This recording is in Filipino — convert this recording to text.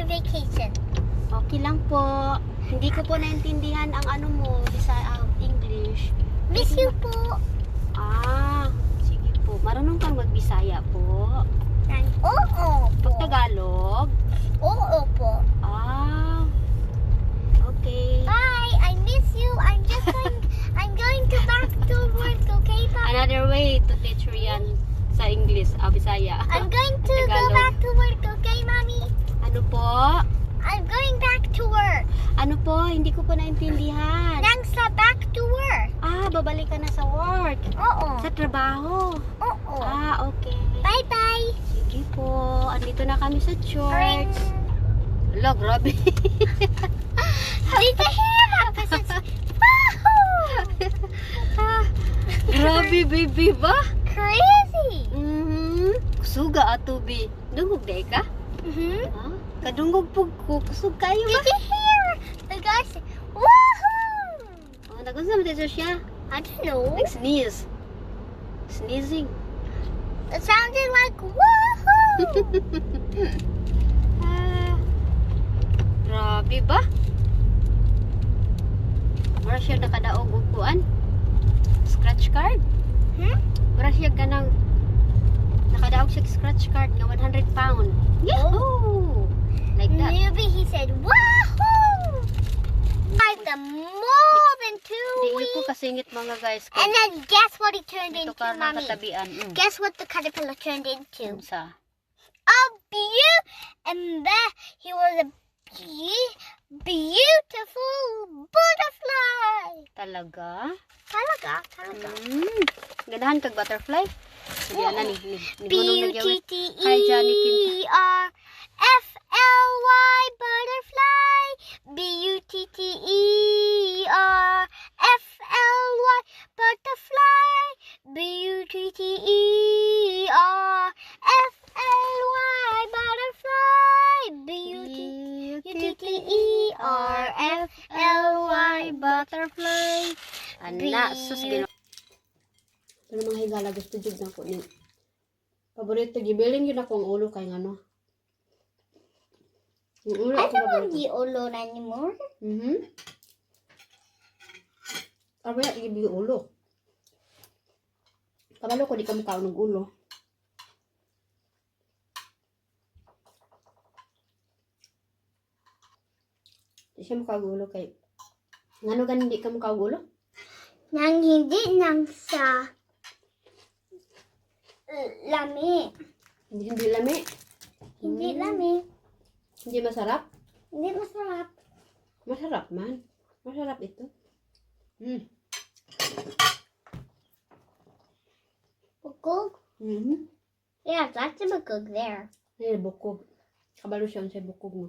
vacation? Okay lang po. Hindi ko po naintindihan ang ano mo, Bisaya, English. Miss you po. Sige po. Marunong kang magbisaya po. Oo po. Pag Tagalog? Oo po. Okay. Bye. I miss you. I'm going to back to work, okay, Papa? Another way to teach Rhian sa English, Bisaya. I'm going to go Tagalog. back to work, okay, Mommy? Ano po? I'm going back to work. Ano po? Hindi ko po naintindihan. Nang sa back to work. Babalik ka na sa work. Oo. Sa trabaho. Oo. Okay. Bye-bye. Sige po. Andito na kami sa Ring. church. Hala, grabe. Did you hear that? This is Grabe, baby ba? crazy. Kusuga ato, bi. Dungog day ka? Kadungog po ko. Kusug kayo ba? Did you hear the guy say, woohoo? Nagunsa mo dito siya? I don't know. Like sneeze. Sneezing. It sounded like woohoo. Grabe ba? Wala siya nakadaog upuan. Scratch card. Wala siya ganang nakadaog siya scratch card nga 100 pound. Yahoo! Like that. Maybe he said woohoo. Like the more than 2 Hindi weeks. ko kasingit mga guys. And then guess what he turned Ito into, ka ng Mommy? katabian. Guess what the caterpillar turned into? Sa A and then he was a beautiful butterfly. talaga. Talaga. Ganahan kag butterfly. Hindi na ni. B-U-T-T-E-R-F-L-Y butterfly. B-U-T-T-E-R-F-L-Y butterfly. B-U-T-T-E-R-F-L-Y butterfly. B-U-T-T-E-R-F-L-Y butterfly. Ana, sus gino. Pero mga higala gusto jud na ko ni. Paborito gibilin yun ako ang ulo kay ngano. Yung ulo I ako don't want paborito. the ulo anymore. Arya gibi ulo. Kabalo ko di ka makaon ng ulo. Di siya makagulo kay ngano gan hindi ka makagulo? Nang hindi nang sa lami. Hindi lami. Hindi lami. Hindi masarap. Hindi masarap. Masarap man. Masarap ito. Bukog? Yeah, that's a bukog there. Ay, bukog. Kabalo siya sa bukog mo.